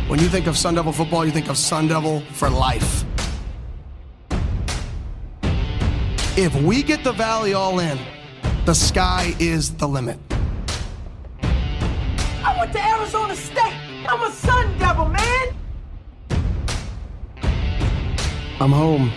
When you think of Sun Devil football, you think of Sun Devil for life. If we get the Valley all in, the sky is the limit. I went to Arizona State. I'm a Sun Devil, man. I'm home.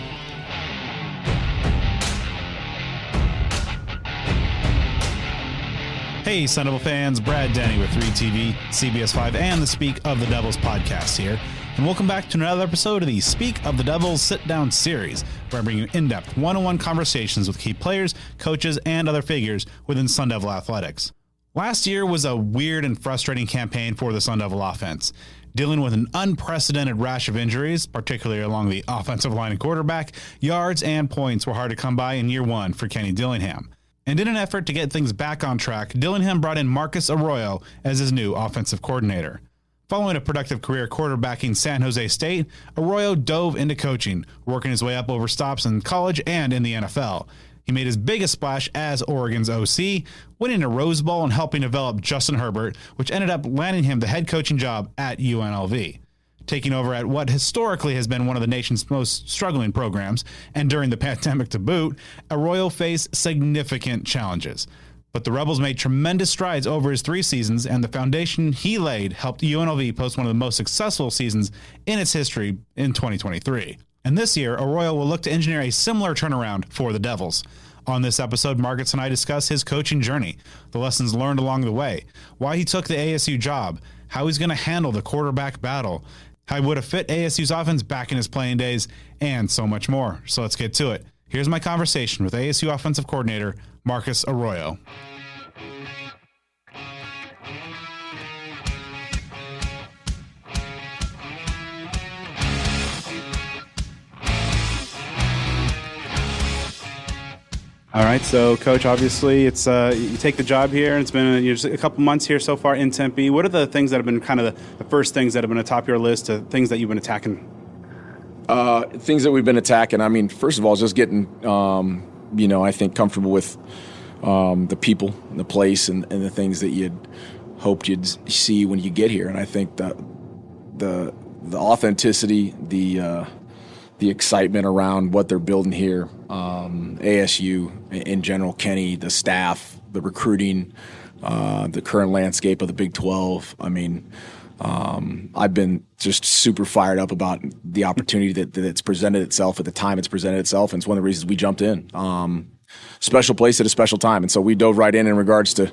Hey, Sun Devil fans, Brad Denny with 3TV, CBS 5, and the Speak of the Devils podcast here. And welcome back to another episode of the Speak of the Devils Sit-Down series, where I bring you in-depth, one-on-one conversations with key players, coaches, and other figures within Sun Devil athletics. Last year was a weird and frustrating campaign for the Sun Devil offense, dealing with an unprecedented rash of injuries, particularly along the offensive line and quarterback. Yards and points were hard to come by in year one for Kenny Dillingham. And in an effort to get things back on track, Dillingham brought in Marcus Arroyo as his new offensive coordinator. Following a productive career quarterbacking San Jose State, Arroyo dove into coaching, working his way up over stops in college and in the NFL. He made his biggest splash as Oregon's OC, winning a Rose Bowl and helping develop Justin Herbert, which ended up landing him the head coaching job at UNLV. Taking over at what historically has been one of the nation's most struggling programs, and during the pandemic to boot, Arroyo faced significant challenges. But the Rebels made tremendous strides over his 3 seasons, and the foundation he laid helped UNLV post one of the most successful seasons in its history in 2023. And this year, Arroyo will look to engineer a similar turnaround for the Devils. On this episode, Marcus and I discuss his coaching journey, the lessons learned along the way, why he took the ASU job, how he's going to handle the quarterback battle, how he would have fit ASU's offense back in his playing days, and so much more. So let's get to it. Here's my conversation with ASU offensive coordinator Marcus Arroyo. All right, so Coach, obviously it's you take the job here, and it's been a couple months here so far in Tempe. What are the things that have been kind of the first things that have been atop your list, things that you've been attacking? Things that we've been attacking. I mean, first of all, just getting, I think comfortable with the people, and the place, and the things that you'd hoped you'd see when you get here. And I think that the authenticity, the excitement around what they're building here, ASU in general, Kenny, the staff, the recruiting, the current landscape of the Big 12. I mean, I've been just super fired up about the opportunity that it's presented itself at the time it's presented itself, and it's one of the reasons we jumped in. Special place at a special time, and so we dove right in regards to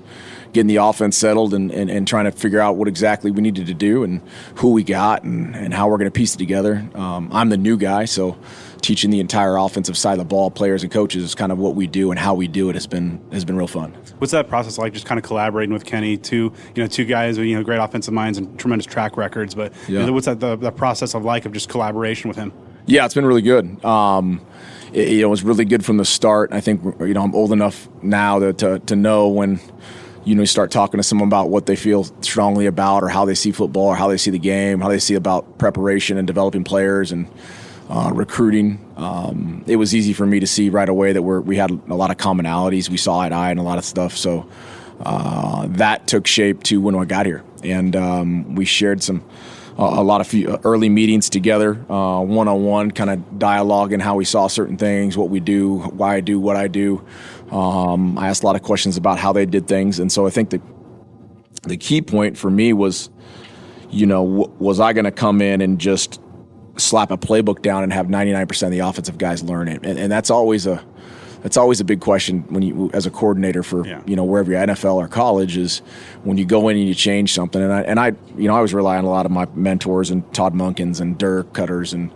getting the offense settled and trying to figure out what exactly we needed to do and who we got and how we're going to piece it together. I'm the new guy, so teaching the entire offensive side of the ball, players and coaches, is kind of what we do, and how we do it has been real fun. What's that process like? Just kind of collaborating with Kenny, two guys with great offensive minds and tremendous track records. But what's that the process of just collaboration with him? Yeah, it's been really good. It was really good from the start. I think I'm old enough now to know when you start talking to someone about what they feel strongly about, or how they see football, or how they see the game, how they see about preparation and developing players and recruiting. It was easy for me to see right away that we had a lot of commonalities. We saw eye to eye and a lot of stuff. So that took shape too when I got here, and we shared a lot of early meetings together, one-on-one kind of dialogue and how we saw certain things, what we do, why I do what I do. I asked a lot of questions about how they did things, and so I think the key point for me was, was I going to come in and just slap a playbook down and have 99% of the offensive guys learn it? And that's always a big question when you, as a coordinator for wherever you're NFL or college, is when you go in and you change something. And I always rely on a lot of my mentors, and Todd Munkins and Dirk Cutters and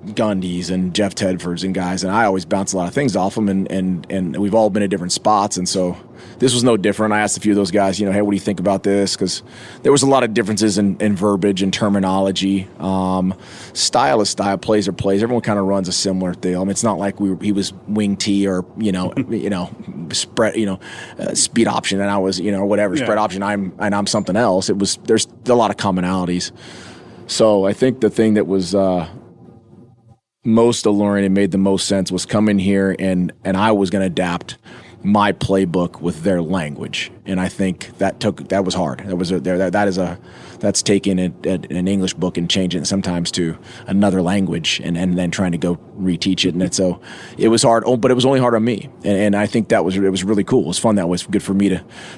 Gundy's and Jeff Tedfords and guys, and I always bounce a lot of things off them, and we've all been at different spots, and so this was no different. I asked a few of those guys, hey, what do you think about this? Because there was a lot of differences in verbiage and terminology. Style is style, plays are plays. Everyone kind of runs a similar deal. I mean, it's not like he was wing T or spread, speed option, and I was whatever spread option. I'm something else. There's a lot of commonalities. So I think the thing that was most alluring and made the most sense was coming here, and I was going to adapt my playbook with their language, and I think that was hard. That's taking an English book and changing it sometimes to another language, and then trying to go reteach it. And so it was hard. But it was only hard on me, and I think it was really cool. It was fun. That was good for me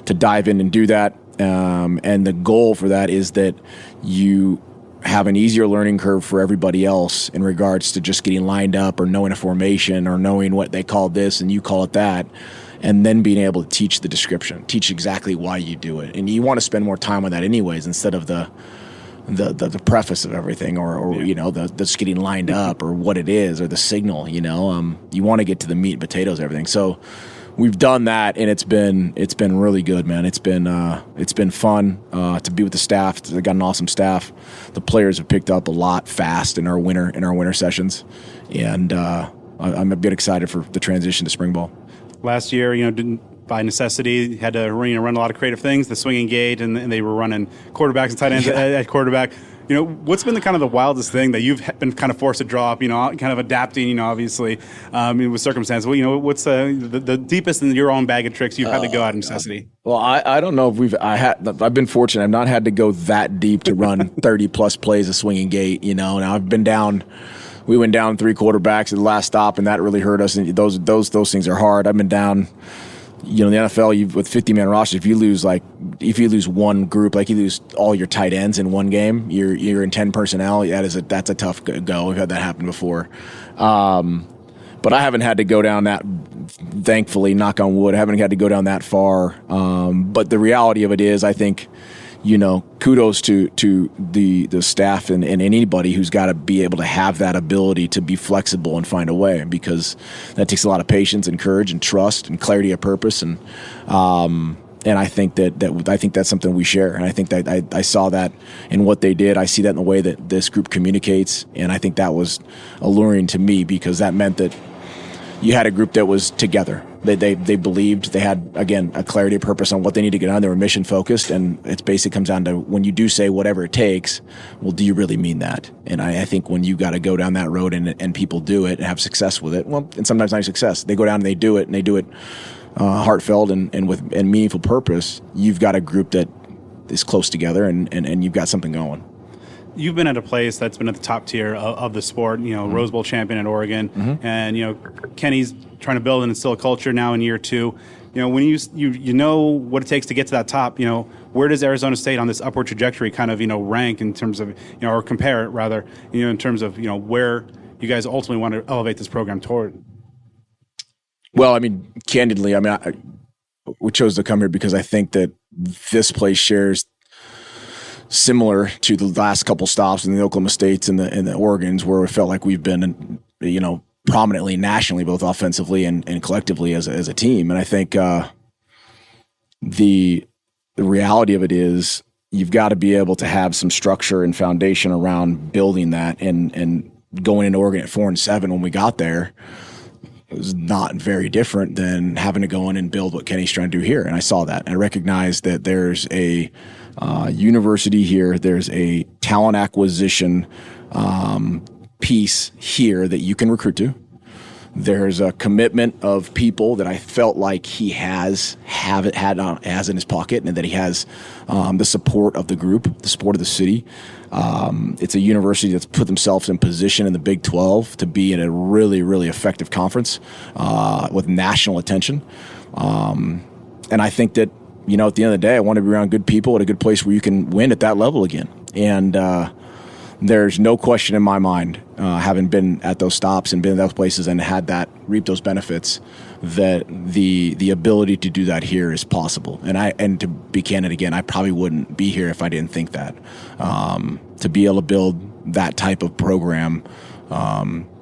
to dive in and do that. And the goal for that is that you have an easier learning curve for everybody else in regards to just getting lined up or knowing a formation or knowing what they call this and you call it that, and then being able to teach the description, teach exactly why you do it. And you want to spend more time on that anyways, instead of the preface of everything or the just getting lined up or what it is or the signal, you want to get to the meat and potatoes of everything. So we've done that, and it's been really good, man. It's been fun to be with the staff. They've got an awesome staff. The players have picked up a lot fast in our winter sessions, and I'm a bit excited for the transition to spring ball. Last year, by necessity, had to run a lot of creative things, the swinging gate, and they were running quarterbacks and tight ends at quarterback. What's been the wildest thing that you've been kind of forced to draw up, kind of adapting, obviously, with circumstance? Well, what's the deepest in your own bag of tricks you've had to go out of necessity? Well, I don't know if I've been fortunate. I've not had to go that deep to run 30 plus plays of swinging gate, Now I've been down. We went down 3 quarterbacks at the last stop, and that really hurt us. And those things are hard. I've been down. In the NFL, with 50-man rosters, if you lose one group, like you lose all your tight ends in one game, you're in 10 personnel. That's a tough go. We've had that happen before. But I haven't had to go down that, thankfully, knock on wood, I haven't had to go down that far. But the reality of it is, I think, kudos to the staff and anybody who's got to be able to have that ability to be flexible and find a way, because that takes a lot of patience and courage and trust and clarity of purpose. And I think that's something we share. And I think that I saw that in what they did. I see that in the way that this group communicates. And I think that was alluring to me, because that meant that you had a group that was together. They believed, they had, again, a clarity of purpose on what they need to get done. They were mission focused, and it basically comes down to, when you do say whatever it takes, well, do you really mean that? And I think when you got to go down that road and people do it and have success with it, well, and sometimes not success, they go down and they do it heartfelt and with meaningful purpose, you've got a group that is close together and you've got something going. You've been at a place that's been at the top tier of the sport, Rose Bowl champion at Oregon, and, Kenny's trying to build and instill a culture now in year 2. When you know what it takes to get to that top, where does Arizona State on this upward trajectory kind of, rank in terms of, or compare it rather, in terms of, where you guys ultimately want to elevate this program toward? Well, candidly, we chose to come here because I think that this place shares similar to the last couple stops in the Oklahoma States and the Oregons, where we felt like we've been, prominently nationally, both offensively and collectively as a team. And I think the reality of it is, you've got to be able to have some structure and foundation around building that. And going into Oregon at 4-7 when we got there, it was not very different than having to go in and build what Kenny's trying to do here. And I saw that. And I recognized that there's a university here, there's a talent acquisition piece here that you can recruit to. There's a commitment of people that I felt like he has in his pocket, and that he has the support of the group, the support of the city. It's a university that's put themselves in position in the Big 12 to be in a really, really effective conference with national attention. And I think that, at the end of the day, I want to be around good people at a good place where you can win at that level again. And there's no question in my mind, having been at those stops and been in those places and reaped those benefits, that the ability to do that here is possible. And to be candid again, I probably wouldn't be here if I didn't think that. To be able to build that type of program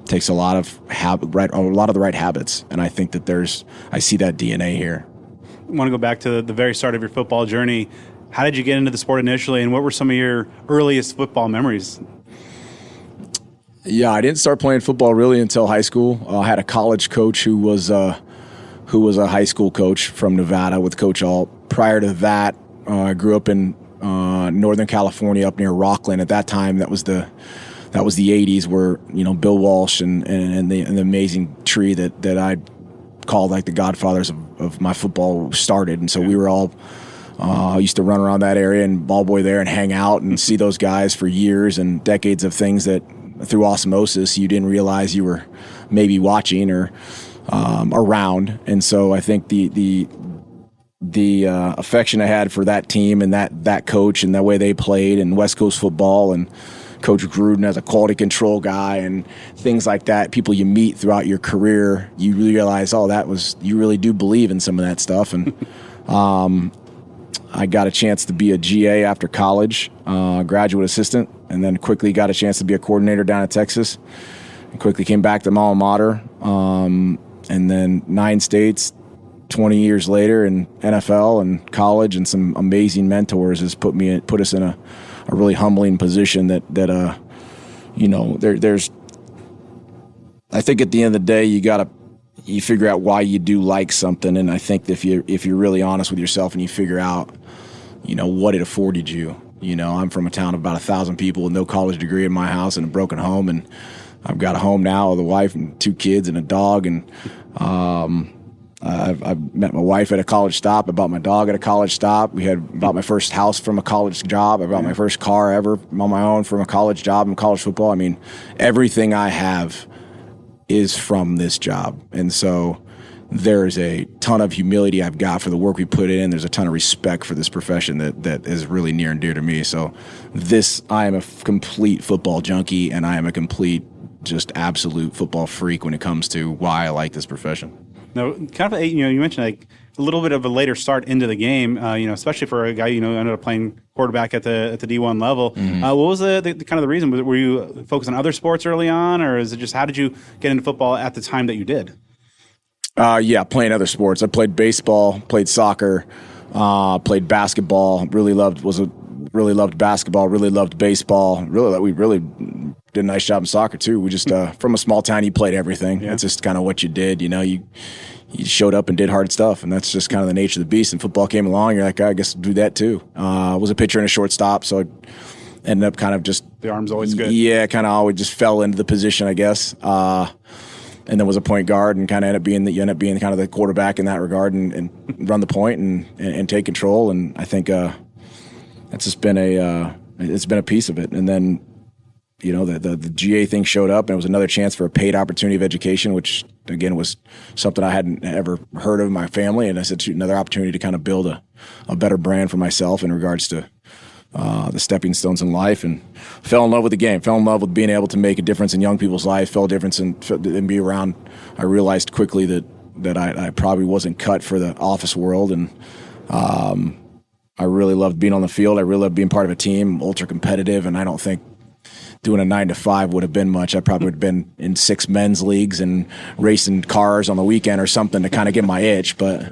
takes a lot of the right habits, and I think that I see that DNA here. I want to go back to the very start of your football journey. How did you get into the sport initially, and what were some of your earliest football memories? Yeah, I didn't start playing football really until high school. I had a college coach who was a high school coach from Nevada with Coach Alt. Prior to that, I grew up in Northern California, up near Rockland. At that time, that was the 80s, where Bill Walsh and the amazing tree that I called like the godfathers of my football started. And so we were all used to run around that area and ball boy there and hang out and see those guys for years and decades of things that through osmosis you didn't realize you were maybe watching or around. And so I think the affection I had for that team and that coach and the way they played and West Coast football and Coach Gruden as a quality control guy and things like that, people you meet throughout your career, you realize, you really do believe in some of that stuff. And I got a chance to be a GA after college, graduate assistant, and then quickly got a chance to be a coordinator down in Texas and quickly came back to my alma mater. And then 9 states, 20 years later in NFL and college and some amazing mentors has put us in a really humbling position that there's I think at the end of the day you figure out why you do like something, and I think if you're really honest with yourself and you figure out what it afforded you. I'm from a town of about 1,000 people with no college degree in my house and a broken home, and I've got a home now with a wife and 2 kids and a dog, and I've met my wife at a college stop. I bought my dog at a college stop. Bought my first house from a college job. I bought my first car ever on my own from a college job and college football. I mean, everything I have is from this job. And so there's a ton of humility I've got for the work we put in. There's a ton of respect for this profession that is really near and dear to me. So I am a complete football junkie, and I am a complete, just absolute football freak when it comes to why I like this profession. Now, kind of, you mentioned like a little bit of a later start into the game, especially for a guy, ended up playing quarterback at the D1 level. Mm-hmm. What was the kind of the reason? Were you focused on other sports early on, or is it just how did you get into football at the time that you did? Playing other sports. I played baseball, played soccer, played basketball. Really loved basketball. Really loved baseball. We really did a nice job in soccer too. We just from a small town, you played everything. Yeah. That's just kind of what you did. You showed up and did hard stuff, and that's just kind of the nature of the beast. And football came along, you're like, I guess I'll do that too. I was a pitcher and a shortstop, so I ended up kind of just the arm's always good. Yeah, kind of always just fell into the position, I guess. And then was a point guard and kind of ended up being kind of the quarterback in that regard and run the point and take control. And I think it's just been it's been a piece of it. And then the GA thing showed up, and it was another chance for a paid opportunity of education, which again was something I hadn't ever heard of in my family. And I said, another opportunity to kind of build a better brand for myself in regards to the stepping stones in life, and fell in love with the game, fell in love with being able to make a difference in young people's lives, felt a difference and be around. I realized quickly that I probably wasn't cut for the office world, and I really loved being on the field. I really loved being part of a team, ultra competitive, and I don't think doing a 9-to-5 would have been much. I probably would have been in 6 men's leagues and racing cars on the weekend or something to kind of get my itch, but...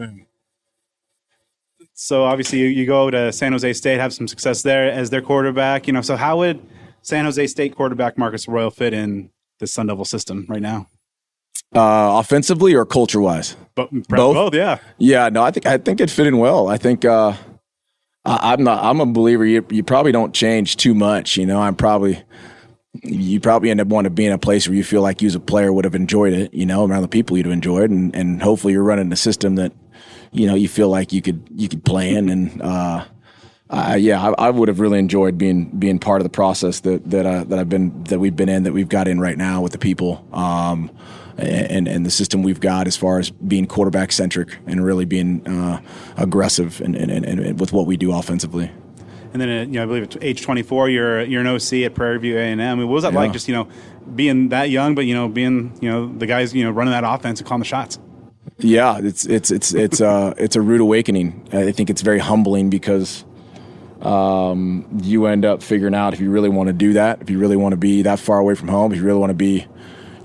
So obviously you go to San Jose State, have some success there as their quarterback. So how would San Jose State quarterback Marcus Arroyo fit in the Sun Devil system right now? Offensively or culture-wise? Both, yeah. Yeah, no, I think it fit in well. I think I'm a believer. You probably don't change too much. You probably end up wanting to be in a place where you feel like you as a player would have enjoyed it. Around the people you'd have enjoyed, and hopefully you're running a system that you feel like you could play in, and I would have really enjoyed being part of the process that we've been in, that we've got in right now with the people, and the system we've got as far as being quarterback centric and really being aggressive and with what we do offensively. And then, I believe at age 24, you're an OC at Prairie View A&M. I mean, what was that like? Just being that young, but being the guys running that offense and calling the shots. Yeah, it's a rude awakening. I think it's very humbling because you end up figuring out if you really want to do that, if you really want to be that far away from home, if you really want to be,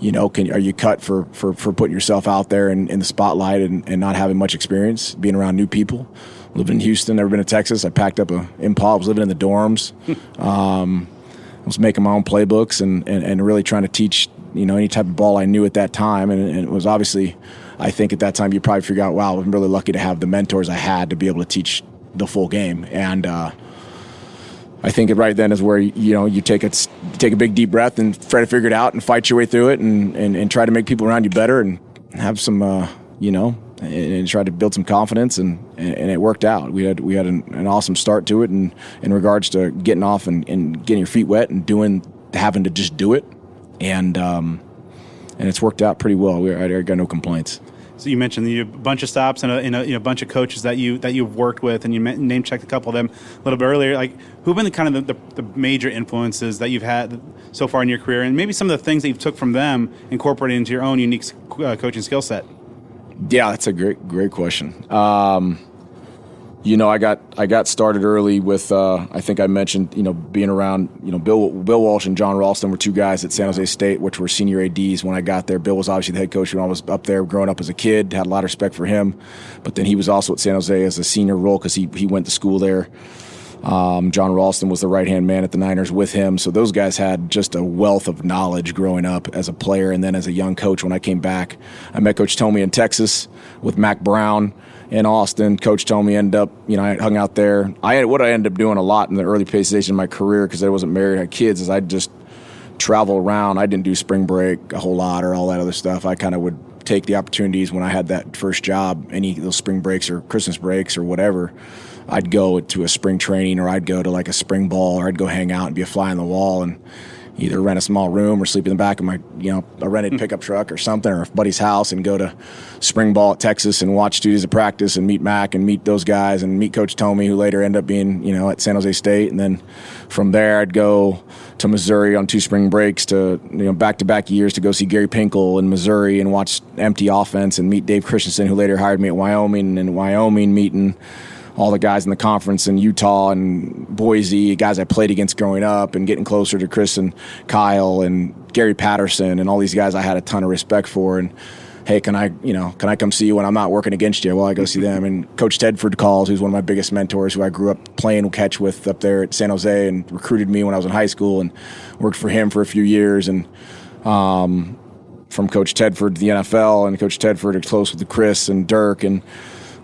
are you cut for putting yourself out there in the spotlight and not having much experience, being around new people. Lived in Houston, never been to Texas. I packed up a Impala, was living in the dorms. I was making my own playbooks and really trying to teach, any type of ball I knew at that time. And it was obviously, I think at that time you probably figure out, wow, I'm really lucky to have the mentors I had to be able to teach the full game. And I think right then is where, you take a big deep breath and try to figure it out and fight your way through it and try to make people around you better and have some and tried to build some confidence, and it worked out. We had an awesome start to it, and in regards to getting off and getting your feet wet and having to just do it, and it's worked out pretty well. I got no complaints. So you mentioned a bunch of stops and a bunch of coaches that you've worked with, and you name checked a couple of them a little bit earlier. Like, who've been the major influences that you've had so far in your career, and maybe some of the things that you took from them, incorporated into your own unique coaching skill set? Yeah, that's a great question. I got started early with I think I mentioned being around Bill Walsh and John Ralston were two guys at San Jose State, which were senior ADs when I got there. Bill was obviously the head coach when I was up there growing up as a kid. Had a lot of respect for him, but then he was also at San Jose as a senior role because he went to school there. John Ralston was the right-hand man at the Niners with him. So those guys had just a wealth of knowledge growing up as a player. And then as a young coach, when I came back, I met Coach Tomey in Texas with Mac Brown in Austin. Coach Tomey ended up, I hung out there. What I ended up doing a lot in the early stage of my career, because I wasn't married, I had kids, is I'd just travel around. I didn't do spring break a whole lot or all that other stuff. I kind of would take the opportunities when I had that first job, any of those spring breaks or Christmas breaks or whatever. I'd go to a spring training, or I'd go to like a spring ball, or I'd go hang out and be a fly on the wall and either rent a small room or sleep in the back of my, a rented pickup truck or something, or a buddy's house, and go to spring ball at Texas and watch 2 days of practice and meet Mac and meet those guys and meet Coach Tomey, who later ended up being, at San Jose State. And then from there, I'd go to Missouri on 2 spring breaks to, back-to-back years to go see Gary Pinkel in Missouri and watch empty offense and meet Dave Christensen, who later hired me at Wyoming, and in Wyoming meeting all the guys in the conference in Utah and Boise, guys I played against growing up, and getting closer to Chris and Kyle and Gary Patterson and all these guys I had a ton of respect for. And hey, can I come see you when I'm not working against you? Well, I go see them. And Coach Tedford calls, who's one of my biggest mentors, who I grew up playing catch with up there at San Jose, and recruited me when I was in high school, and worked for him for a few years. And from Coach Tedford to the NFL, and Coach Tedford is close with Chris and Dirk, and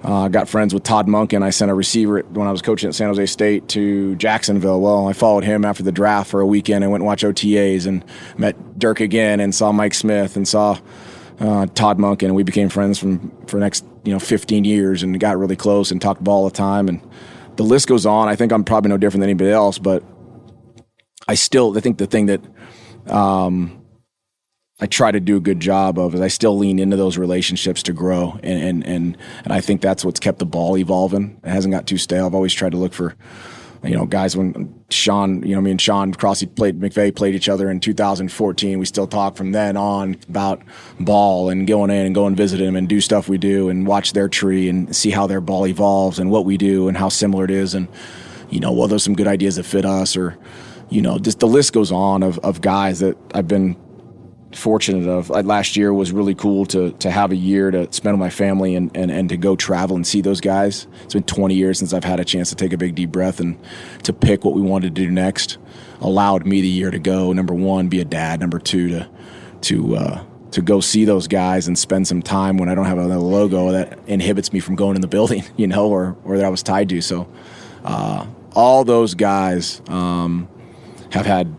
got friends with Todd Monken. I sent a receiver when I was coaching at San Jose State to Jacksonville. Well, I followed him after the draft for a weekend and went and watched OTAs, and met Dirk again, and saw Mike Smith, and saw Todd Monken, and we became friends for the next 15 years, and got really close and talked ball all the time. And the list goes on. I think I'm probably no different than anybody else, but I think the thing that I try to do a good job of is I still lean into those relationships to grow, and I think that's what's kept the ball evolving. It hasn't got too stale. I've always tried to look for, guys, when Sean, me and Sean McVay played each other in 2014. We still talk from then on about ball, and going in and go and visit him and do stuff we do and watch their tree and see how their ball evolves and what we do and how similar it is, and well, there's some good ideas that fit us, or just the list goes on of guys that I've been fortunate of. Last year was really cool to have a year to spend with my family and to go travel and see those guys. It's been 20 years since I've had a chance to take a big deep breath and to pick what we wanted to do next. Allowed me the year to go, number one, be a dad, number two, to go see those guys and spend some time when I don't have another logo that inhibits me from going in the building, or that I was tied to. So all those guys have had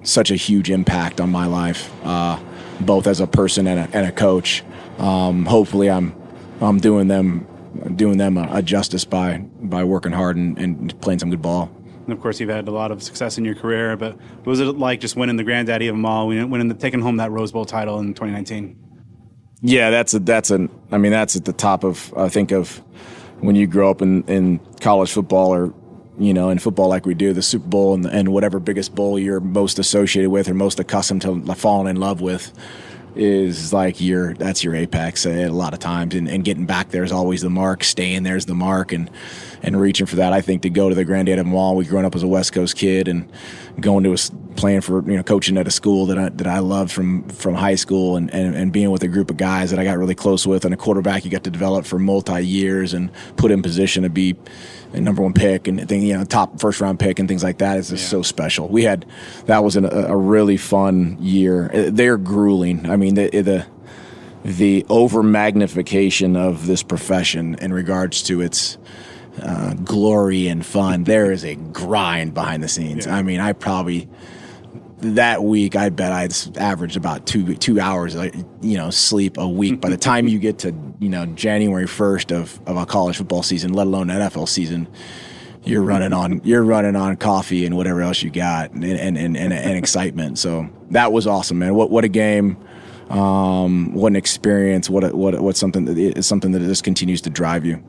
such a huge impact on my life, both as a person and a coach. Hopefully I'm doing them a justice by working hard and playing some good ball. And of course, you've had a lot of success in your career, but what was it like just winning the granddaddy of them all, taking home that Rose Bowl title in 2019? Yeah, that's at the top of, I think, of when you grow up in college football, or in football like we do, the Super Bowl and whatever biggest bowl you're most associated with or most accustomed to falling in love with is like that's your apex a lot of times. And getting back there is always the mark. Staying there's the mark, and reaching for that. I think to go to the granddad of them all, we growing up as a West Coast kid and going to playing for, coaching at a school that I loved from high school, and being with a group of guys that I got really close with, and a quarterback you got to develop for multi-years and put in position to be a number one pick and top first round pick and things like that is just so special. That was a really fun year. They're grueling. I mean, the over magnification of this profession in regards to its glory and fun. There is a grind behind the scenes. Yeah. I mean, I probably that week, I bet I'd averaged about 2 hours, sleep a week. By the time you get to, January 1st of a college football season, let alone NFL season, you're running on coffee and whatever else you got and excitement. So that was awesome, man. What a game. What an experience. What's something that just continues to drive you.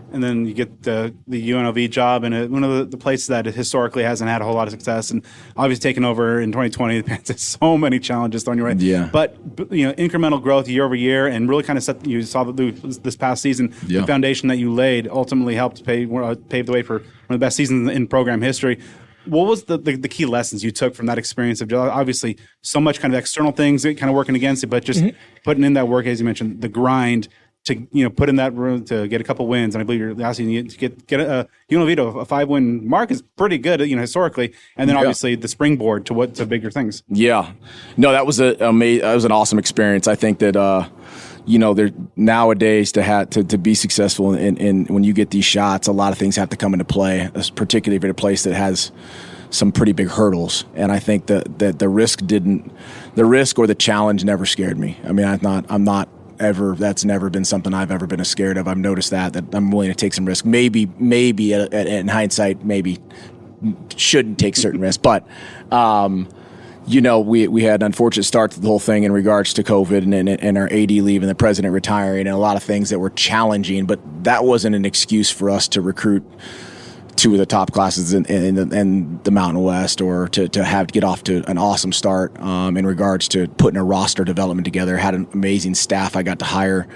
And then you get the UNLV job in one of the places that historically hasn't had a whole lot of success, and obviously taken over in 2020. The Panthers so many challenges thrown your way. Yeah. But incremental growth year over year, and really kind of you saw this past season. Yeah. The foundation that you laid ultimately helped pave the way for one of the best seasons in program history. What was the key lessons you took from that experience of obviously so much kind of external things kind of working against it, but just putting in that work, as you mentioned, the grind to put in that room to get a couple wins, and I believe you're asking to get a UNLV to a 5-win mark is pretty good, historically, and then obviously the springboard to bigger things. Yeah, no, that was that was an awesome experience. I think that there nowadays to be successful and when you get these shots, a lot of things have to come into play, particularly if it's a place that has some pretty big hurdles. And I think that the risk or the challenge never scared me. I mean, I'm not ever, that's never been something I've ever been scared of. I've noticed that I'm willing to take some risk. Maybe in hindsight, maybe shouldn't take certain risks, but we had an unfortunate start to the whole thing in regards to COVID and our AD leave and the president retiring and a lot of things that were challenging, but that wasn't an excuse for us to recruit two of the top classes in the Mountain West, or to get off to an awesome start in regards to putting a roster development together. Had an amazing staff I got to hire.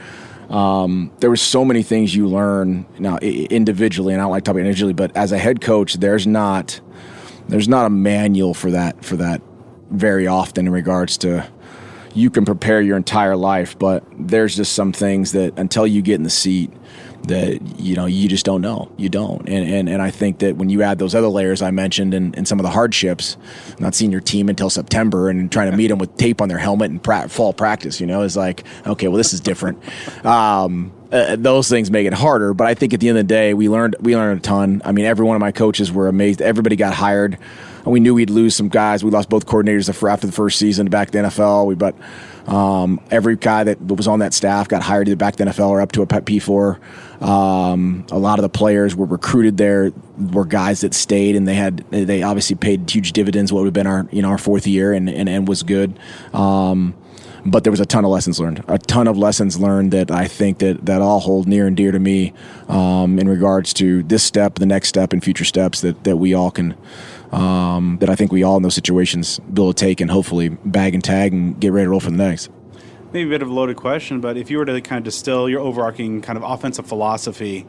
There were so many things you learn now individually, and I don't like talking individually, but as a head coach, there's not a manual for that very often in regards to you can prepare your entire life, but there's just some things that until you get in the seat that you just don't know. You don't. And I think that when you add those other layers I mentioned and some of the hardships, not seeing your team until September and trying to meet them with tape on their helmet and fall practice, is like, okay, well, this is different. Those things make it harder, but I think at the end of the day, we learned a ton. I mean, every one of my coaches were amazed. Everybody got hired. We knew we'd lose some guys. We lost both coordinators after the first season back to the NFL. But every guy that was on that staff got hired either back to the NFL or up to a P4. A lot of the players were recruited there, were guys that stayed, and they obviously paid huge dividends. What would have been our fourth year and was good. But there was a ton of lessons learned. That I think that all hold near and dear to me in regards to this step, the next step, and future steps that we all can. That I think we all in those situations be able to take and hopefully bag and tag and get ready to roll for the next. Maybe a bit of a loaded question, but if you were to kind of distill your overarching kind of offensive philosophy,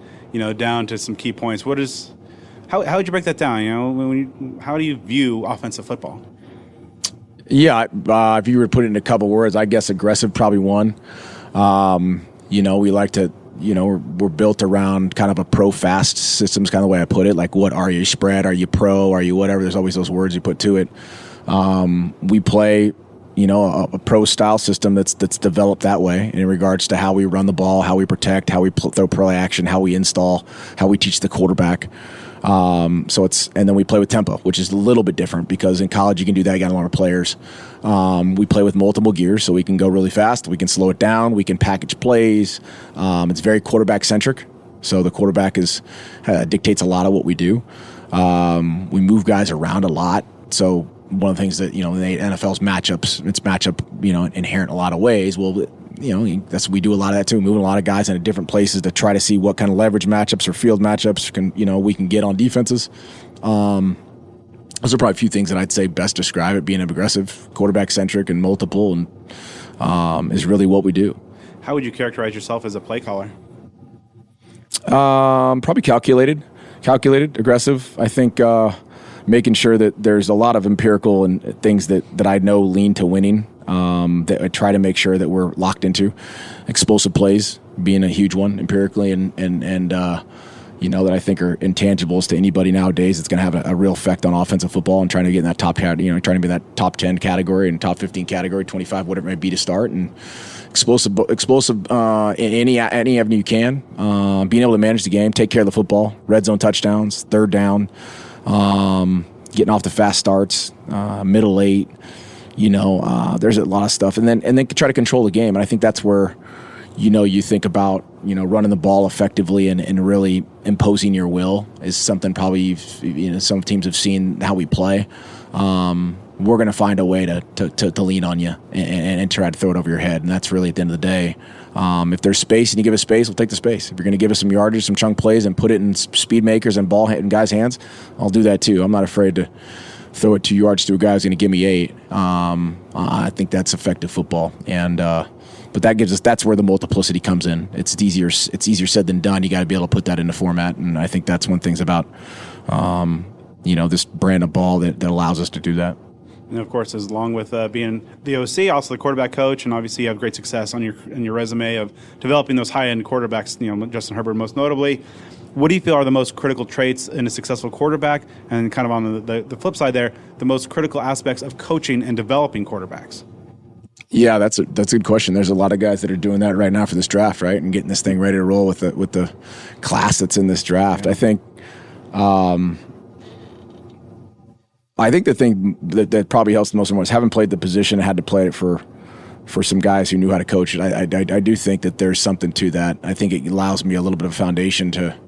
down to some key points, how would you break that down? How do you view offensive football? Yeah, if you were to put it in a couple words, I guess aggressive probably one. We like to. We're built around kind of a pro-fast system is kind of the way I put it. Like, what are you? Spread? Are you pro? Are you whatever? There's always those words you put to it. We play, a pro-style system that's developed that way in regards to how we run the ball, how we protect, how we throw play action, how we install, how we teach the quarterback. And then we play with tempo, which is a little bit different because in college you can do that. You got a lot of players. We play with multiple gears, so we can go really fast. We can slow it down. We can package plays. It's very quarterback centric, so the quarterback dictates a lot of what we do. We move guys around a lot, so one of the things that in the NFL's matchups, it's matchup inherent in a lot of ways. Well, we do a lot of that too, moving a lot of guys into different places to try to see what kind of leverage matchups or field matchups we can get on defenses. Those are probably a few things that I'd say best describe it. Being aggressive, quarterback centric, and multiple, and is really what we do. How would you characterize yourself as a play caller? Probably calculated, aggressive. I think making sure that there's a lot of empirical and things that I know lean to winning. That I try to make sure that we're locked into. Explosive plays being a huge one empirically, and that I think are intangibles to anybody nowadays. It's going to have a real effect on offensive football and trying to get in that top, trying to be in that top 10 category and top 15 category, 25, whatever it may be to start, and explosive in any avenue you can. Being able to manage the game, take care of the football, red zone touchdowns, third down. getting off the fast starts, middle eight. There's a lot of stuff, and then try to control the game. And I think that's where, you think about, running the ball effectively and really imposing your will is something probably some teams have seen how we play. We're going to find a way to lean on you and try to throw it over your head. And that's really at the end of the day. If there's space and you give us space, we'll take the space. If you're going to give us some yardage, some chunk plays, and put it in speed makers and ball in guys' hands, I'll do that too. I'm not afraid to throw it 2 yards to a guy who's going to give me 8. I think that's effective football. And but that's where the multiplicity comes in. It's easier said than done. You got to be able to put that into format. And I think that's one thing about this brand of ball that allows us to do that. And of course, as along with being the OC, also the quarterback coach, and obviously you have great success on your resume of developing those high-end quarterbacks, Justin Herbert most notably. What do you feel are the most critical traits in a successful quarterback? And kind of on the flip side there, the most critical aspects of coaching and developing quarterbacks? Yeah, that's a good question. There's a lot of guys that are doing that right now for this draft, right, and getting this thing ready to roll with the class that's in this draft. Yeah. I think the thing that probably helps the most is having played the position, I had to play it for some guys who knew how to coach it. I do think that there's something to that. I think it allows me a little bit of a foundation to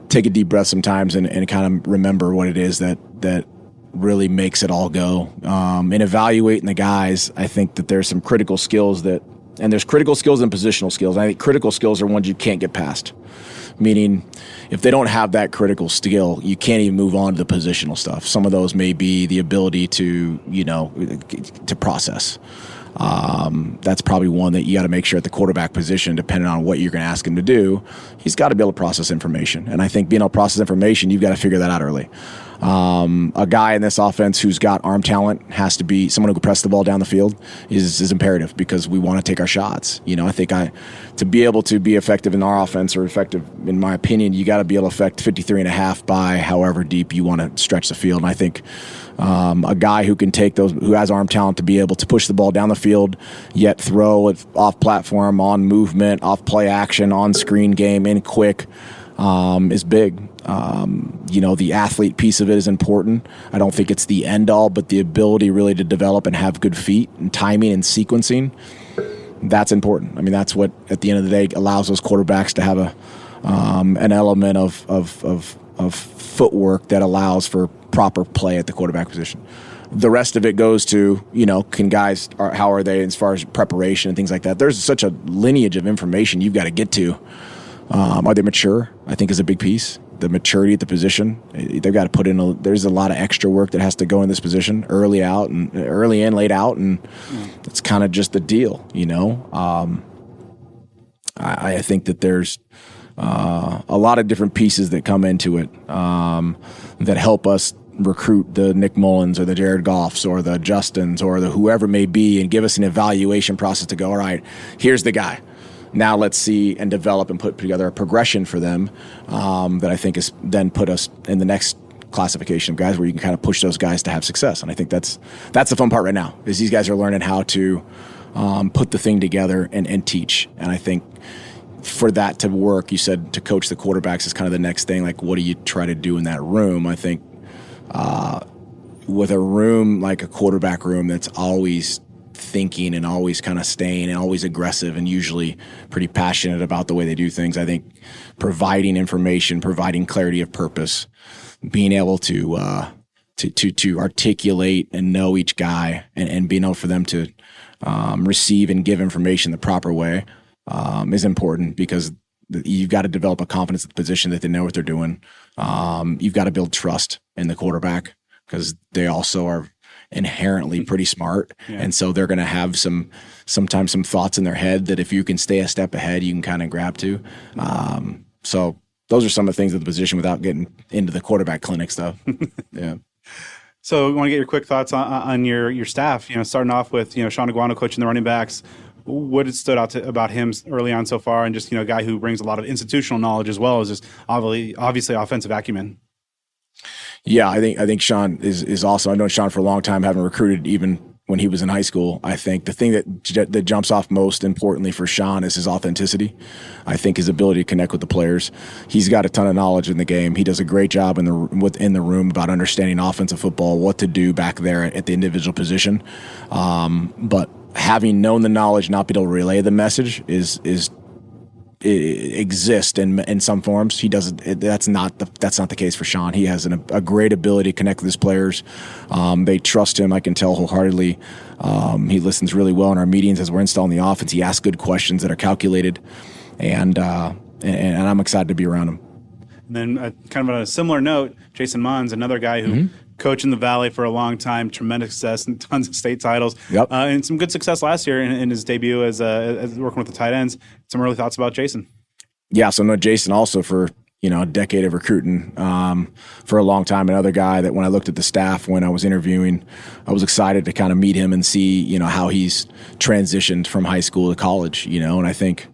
take a deep breath sometimes and kind of remember what it is that really makes it all go. In evaluating the guys, I think that there's some critical skills and there's critical skills and positional skills. And I think critical skills are ones you can't get past. Meaning, if they don't have that critical skill, you can't even move on to the positional stuff. Some of those may be the ability to process. That's probably one that you got to make sure at the quarterback position, depending on what you're going to ask him to do, he's got to be able to process information. And I think being able to process information, you've got to figure that out early. A guy in this offense who's got arm talent has to be someone who can press the ball down the field is imperative because we want to take our shots. I think to be able to be effective in our offense or effective, in my opinion, you got to be able to affect 53.5 by however deep you want to stretch the field. And I think a guy who can take those, who has arm talent to be able to push the ball down the field, yet throw it off platform, on movement, off play action, on screen game, in quick, is big. The athlete piece of it is important. I don't think it's the end all, but the ability really to develop and have good feet and timing and sequencing, that's important. I mean, that's what at the end of the day allows those quarterbacks to have an element of footwork that allows for proper play at the quarterback position. The rest of it goes to, can guys, how are they as far as preparation and things like that? There's such a lineage of information you've got to get to. Are they mature? I think is a big piece. The maturity at the position, they've got to put in. There's a lot of extra work that has to go in this position, early in, late out, and it's kind of just the deal, I think that there's a lot of different pieces that come into it that help us recruit the Nick Mullins or the Jared Goffs or the Justins or the whoever it may be and give us an evaluation process to go, all right, here's the guy. Now let's see and develop and put together a progression for them that I think is then put us in the next classification of guys where you can kind of push those guys to have success. And I think that's the fun part right now is these guys are learning how to put the thing together and teach. And I think for that to work, you said to coach the quarterbacks is kind of the next thing. Like, what do you try to do in that room? I think with a room like a quarterback room that's always thinking and always kind of staying and always aggressive and usually pretty passionate about the way they do things. I think providing information, providing clarity of purpose, being able to articulate and know each guy and being able for them to receive and give information the proper way is important because you've got to develop a confidence in the position that they know what they're doing. You've got to build trust in the quarterback because they also are inherently pretty smart. Yeah. And so they're going to have sometimes some thoughts in their head that if you can stay a step ahead, you can kind of grab to. So those are some of the things of the position without getting into the quarterback clinic stuff. Yeah. So I want to get your quick thoughts on your staff, starting off with, Sean Aguano coaching the running backs. What has stood out about him early on so far and just, a guy who brings a lot of institutional knowledge as well as just obviously offensive acumen? Yeah, I think Sean is awesome. I've known Sean for a long time, having recruited even when he was in high school. I think the thing that jumps off most importantly for Sean is his authenticity. I think his ability to connect with the players. He's got a ton of knowledge in the game. He does a great job within the room about understanding offensive football, what to do back there at the individual position. But having known the knowledge, not being able to relay the message exists in some forms. He doesn't. That's not the case for Sean. He has a great ability to connect with his players. They trust him. I can tell wholeheartedly. He listens really well in our meetings as we're installing the offense. He asks good questions that are calculated, and I'm excited to be around him. And then, kind of on a similar note, Jason Mons, another guy who coached in the Valley for a long time, tremendous success and tons of state titles, and some good success last year in his debut as working with the tight ends. Some early thoughts about Jason? Yeah, so I know Jason also for a decade of recruiting for a long time. Another guy that when I looked at the staff when I was interviewing, I was excited to kind of meet him and see how he's transitioned from high school to college. And I think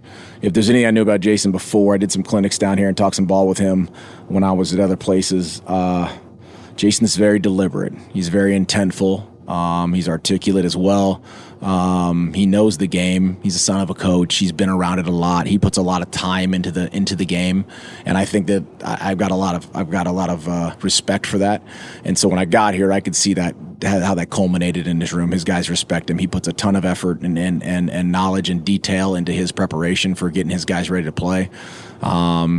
if there's anything I knew about Jason before, I did some clinics down here and talked some ball with him when I was at other places. Jason's very deliberate. He's very intentful. He's articulate as well. He knows the game. He's a son of a coach. He's been around it a lot. He puts a lot of time into the game, and I think that I've got a lot of respect for that. And so when I got here, I could see that how that culminated in his room. His guys respect him. He puts a ton of effort and knowledge and detail into his preparation for getting his guys ready to play.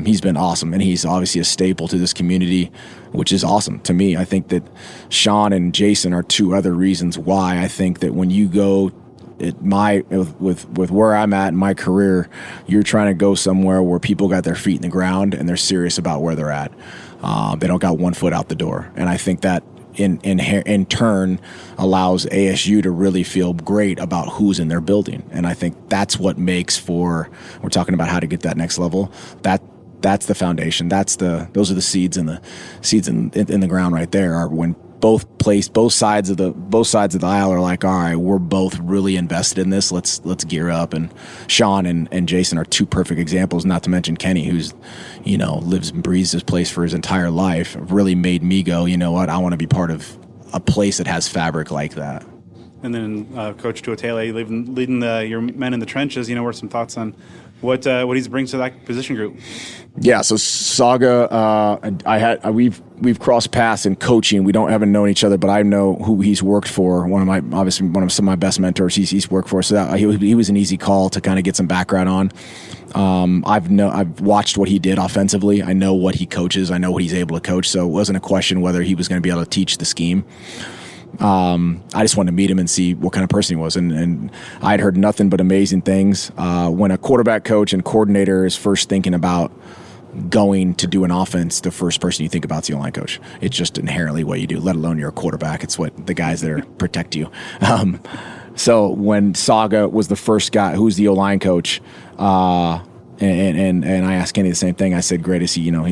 He's been awesome, and he's obviously a staple to this community, which is awesome to me. I think that Sean and Jason are two other reasons why I think that when you go with where I'm at in my career, you're trying to go somewhere where people got their feet in the ground and they're serious about where they're at. They don't got one foot out the door, and I think that in turn allows ASU to really feel great about who's in their building. And I think that's what makes we're talking about how to get that next level. That's the foundation. Those are the seeds in the ground right there are when both sides of the aisle are like, all right, we're both really invested in this. Let's gear up. And Sean and Jason are two perfect examples, not to mention Kenny, who's, lives and breathes this place for his entire life, really made me go, you know what, I want to be part of a place that has fabric like that. And then Coach Tuatele leading your men in the trenches, what are some thoughts on what he brings to that position group? Yeah, so Saga, we've crossed paths in coaching. We haven't known each other, but I know who he's worked for. One of some of my best mentors he's worked for. So he was an easy call to kind of get some background on. I've watched what he did offensively. I know what he coaches. I know what he's able to coach. So it wasn't a question whether he was going to be able to teach the scheme. I just wanted to meet him and see what kind of person he was. And I'd heard nothing but amazing things. When a quarterback coach and coordinator is first thinking about going to do an offense, the first person you think about is the O-line coach. It's just inherently what you do, let alone you're a quarterback. It's what the guys there protect you. So when Saga was the first guy, who's the O-line coach, and I asked Kenny the same thing. I said, "Great, is he all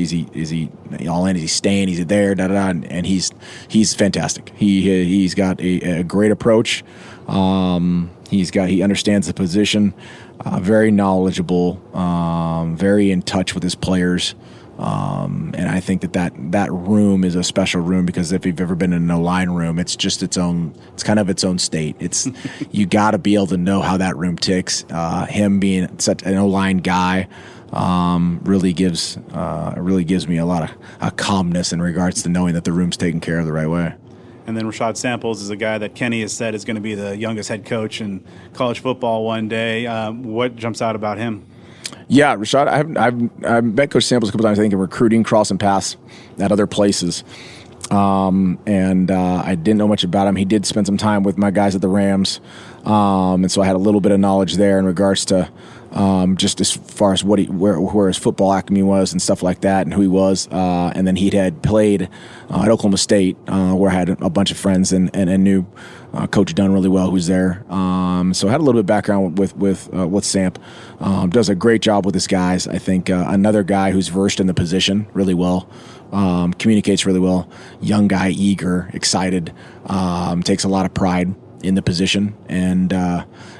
in? Is he staying? Is he there? Da da da." And he's fantastic. He's got a great approach. He understands the position. Very knowledgeable. Very in touch with his players. And I think that room is a special room because if you've ever been in an O-line room, it's just its kind of its own state. It's you got to be able to know how that room ticks. Him being such an O-line guy really gives me a lot of calmness in regards to knowing that the room's taken care of the right way. And then Rashad Samples is a guy that Kenny has said is going to be the youngest head coach in college football one day. What jumps out about him? Yeah, Rashad, I've met Coach Samples a couple times, I think, in recruiting, crossing paths at other places. And I didn't know much about him. He did spend some time with my guys at the Rams. And so I had a little bit of knowledge there in regards to just as far as where his football acumen was and stuff like that and who he was. And then he had played at Oklahoma State where I had a bunch of friends and knew Coach Dunn really well, who's there. So I had a little bit of background with Samp. Does a great job with his guys. I think another guy who's versed in the position really well. Communicates really well. Young guy, eager, excited. Takes a lot of pride in the position and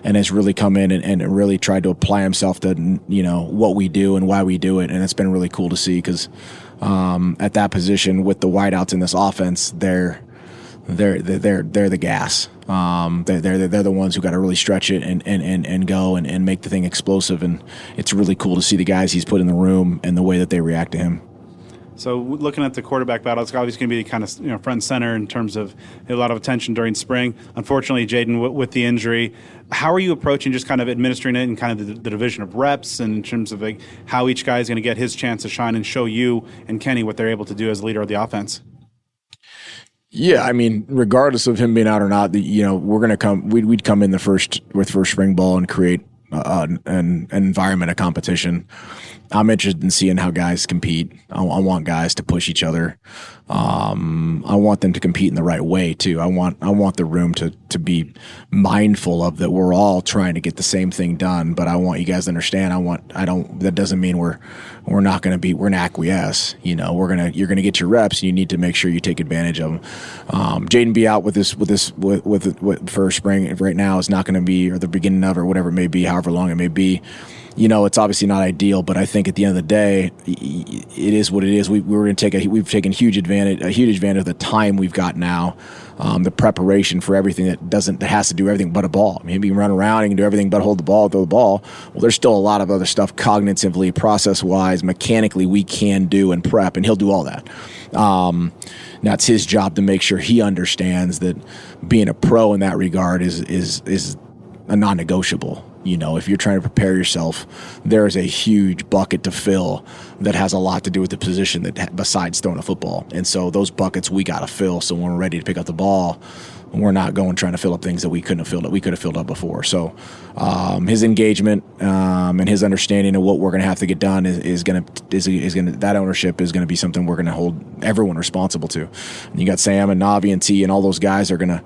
has really come in and really tried to apply himself to what we do and why we do it, and it's been really cool to see because at that position with the wideouts in this offense, they're the gas. They're the ones who got to really stretch it and go and make the thing explosive. And it's really cool to see the guys he's put in the room and the way that they react to him. So looking at the quarterback battle, it's obviously going to be kind of front and center in terms of a lot of attention during spring. Unfortunately, Jaden, with the injury, how are you approaching just kind of administering it and kind of the division of reps, and in terms of like how each guy is going to get his chance to shine and show you and Kenny what they're able to do as leader of the offense? Yeah, I mean, regardless of him being out or not, we're going to come. We'd come in with first spring ball and create an environment of competition. I'm interested in seeing how guys compete. I want guys to push each other. I want them to compete in the right way too. I want the room to be mindful of that we're all trying to get the same thing done. But I want you guys to understand. That doesn't mean we're not going to be. We're going to acquiesce. You're going to get your reps, and you need to make sure you take advantage of them. Jaden be out with for spring right now is not going to be, or the beginning of, or whatever it may be, however long it may be. It's obviously not ideal, but I think at the end of the day, it is what it is. We've taken huge advantage of the time we've got now, the preparation for everything that has to do everything but a ball. I mean, you can run around, you can do everything but hold the ball, throw the ball. Well, there's still a lot of other stuff cognitively, process-wise, mechanically we can do and prep, and he'll do all that. Now it's his job to make sure he understands that being a pro in that regard is a non-negotiable. If you're trying to prepare yourself, there is a huge bucket to fill that has a lot to do with the position besides throwing a football. And so those buckets we got to fill. So when we're ready to pick up the ball, we're not trying to fill up things that we couldn't have filled up. We could have filled up before. So his engagement and his understanding of what we're going to have to get done is going to that ownership is going to be something we're going to hold everyone responsible to. And you got Sam and Navi and T and all those guys are going to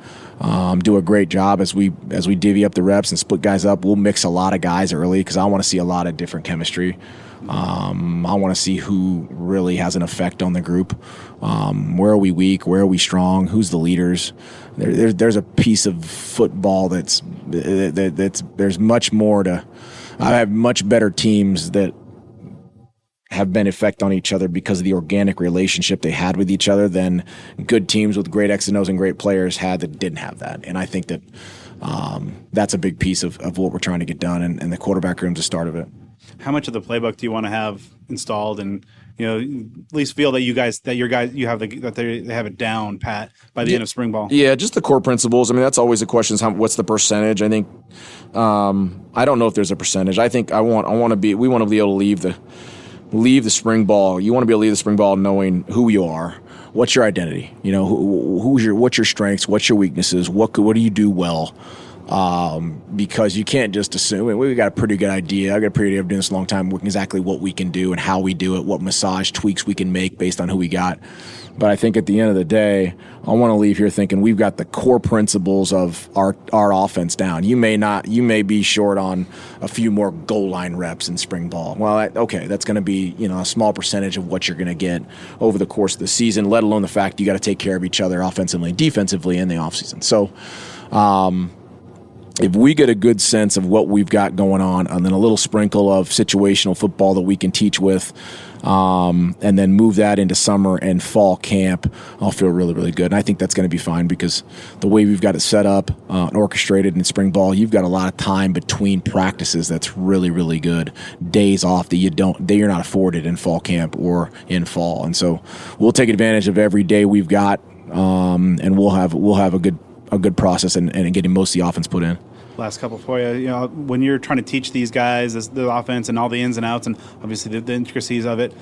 do a great job as we divvy up the reps and split guys up. We'll mix a lot of guys early because I want to see a lot of different chemistry. I want to see who really has an effect on the group. Where are we weak? Where are we strong? Who's the leaders? There's a piece of football that's there's much more to. I have much better teams that have been effect on each other because of the organic relationship they had with each other than good teams with great X and O's and great players had that didn't have that. And I think that that's a big piece of what we're trying to get done, and the quarterback room's the start of it. How much of the playbook do you want to have installed, and at least feel that you have they have it down pat by the end of spring ball? Yeah, just the core principles. I mean, that's always the question: what's the percentage? I think I don't know if there's a percentage. I think we want to be able to leave the spring ball. You want to be able to leave the spring ball knowing who you are. What's your identity? What's your strengths? What's your weaknesses? What do you do well? Because you can't just assume. We got a pretty good idea. I got a pretty good idea of doing this a long time, exactly what we can do and how we do it, what massage tweaks we can make based on who we got. But I think at the end of the day, I want to leave here thinking we've got the core principles of our offense down. You may be short on a few more goal line reps in spring ball. Well, that's going to be a small percentage of what you're going to get over the course of the season, let alone the fact you got to take care of each other offensively and defensively in the offseason. So if we get a good sense of what we've got going on, and then a little sprinkle of situational football that we can teach with, and then move that into summer and fall camp, I'll feel really, really good. And I think that's going to be fine because the way we've got it set up and orchestrated in spring ball, you've got a lot of time between practices that's really, really good. Days off that you're not afforded in fall camp or in fall. And so we'll take advantage of every day we've got, and we'll have a good process and getting most of the offense put in. Last couple for you. When you're trying to teach these guys the offense and all the ins and outs and obviously the intricacies of it,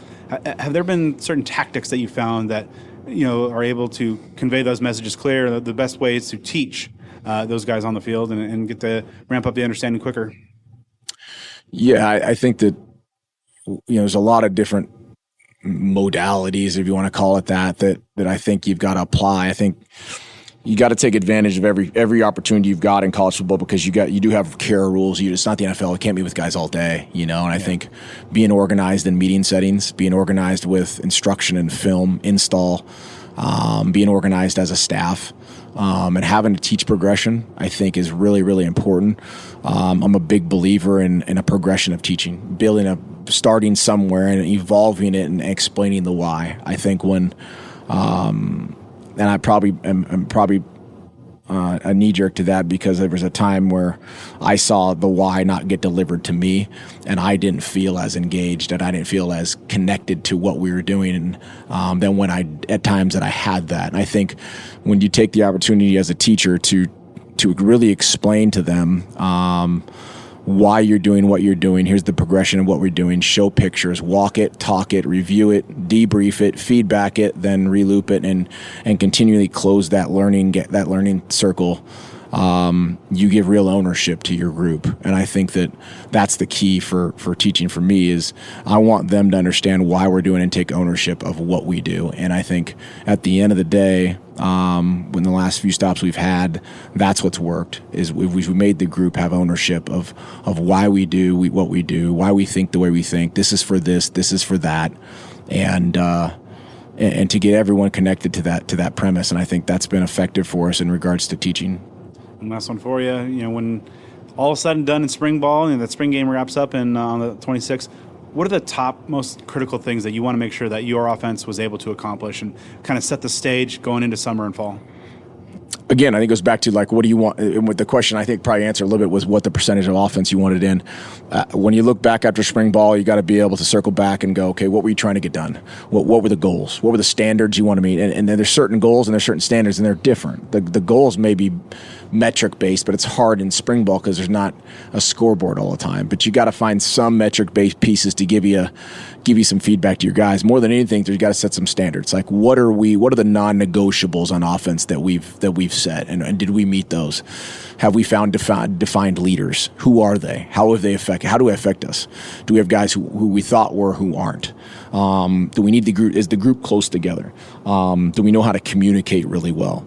have there been certain tactics that you found that are able to convey those messages clear? The best ways to teach those guys on the field and get to ramp up the understanding quicker. Yeah, I think that there's a lot of different modalities, if you want to call it that I think you've got to apply. I think you got to take advantage of every opportunity you've got in college football because you do have care rules. It's not the NFL. You can't meet with guys all day, And I think being organized in meeting settings, being organized with instruction and film install, being organized as a staff, and having to teach progression, I think is really, really important. I'm a big believer in a progression of teaching, starting somewhere and evolving it and explaining the why. I think when And I probably am a knee jerk to that because there was a time where I saw the why not get delivered to me, and I didn't feel as engaged and I didn't feel as connected to what we were doing. And then when at times that I had that, and I think when you take the opportunity as a teacher to really explain to them, why you're doing what you're doing. Here's the progression of what we're doing. Show pictures, walk it, talk it, review it, debrief it, feedback it, then reloop it, and continually close that learning circle. You give real ownership to your group. And I think that that's the key for teaching for me is I want them to understand why we're doing and take ownership of what we do. And I think at the end of the day, when the last few stops we've had, that's what's worked is we've made the group have ownership of why we do what we do, why we think the way we think. This is for this is for that. And to get everyone connected to that premise. And I think that's been effective for us in regards to teaching. And last one for you. When all is said and done in spring ball and that spring game wraps up on the 26th, what are the top most critical things that you want to make sure that your offense was able to accomplish and kind of set the stage going into summer and fall? Again, I think it goes back to what do you want? And with the question, I think probably answer a little bit was what the percentage of offense you wanted in. When you look back after spring ball, you got to be able to circle back and go, okay, what were you trying to get done? What were the goals? What were the standards you want to meet? And then there's certain goals and there's certain standards, and they're different. The goals may be metric based, but it's hard in spring ball because there's not a scoreboard all the time. But you got to find some metric based pieces to give you some feedback to your guys. More than anything, you got to set some standards. Like what are the non-negotiables on offense that we've set, and did we meet those? Have we found defined leaders? Who are they? How do they affect us? Do we have guys who we thought were who aren't? Do we need the group? Is the group close together? Do we know how to communicate really well?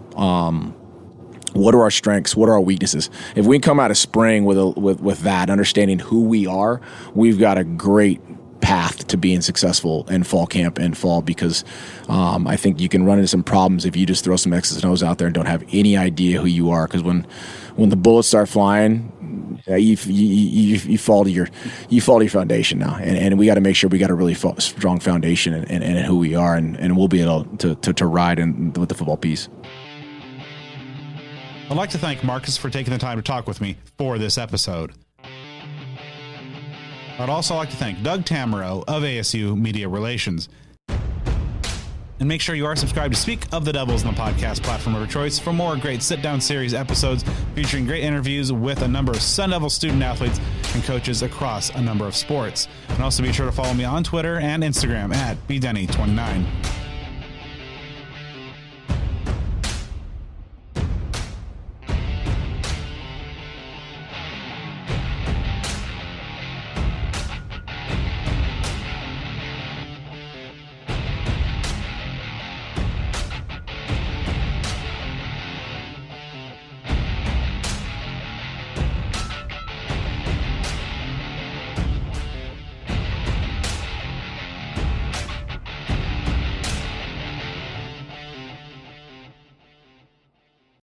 What are our strengths? What are our weaknesses? If we come out of spring with that, understanding who we are, we've got a great path to being successful in fall camp and fall, because I think you can run into some problems if you just throw some X's and O's out there and don't have any idea who you are. Because when the bullets start flying, you fall to your foundation now, and we got to make sure we got a really strong foundation in who we are, and we'll be able to ride with the football piece. I'd like to thank Marcus for taking the time to talk with me for this episode. I'd also like to thank Doug Tamaro of ASU Media Relations. And make sure you are subscribed to Speak of the Devils on the podcast platform of your choice for more great sit-down series episodes featuring great interviews with a number of Sun Devil student athletes and coaches across a number of sports. And also be sure to follow me on Twitter and Instagram at bdenny29.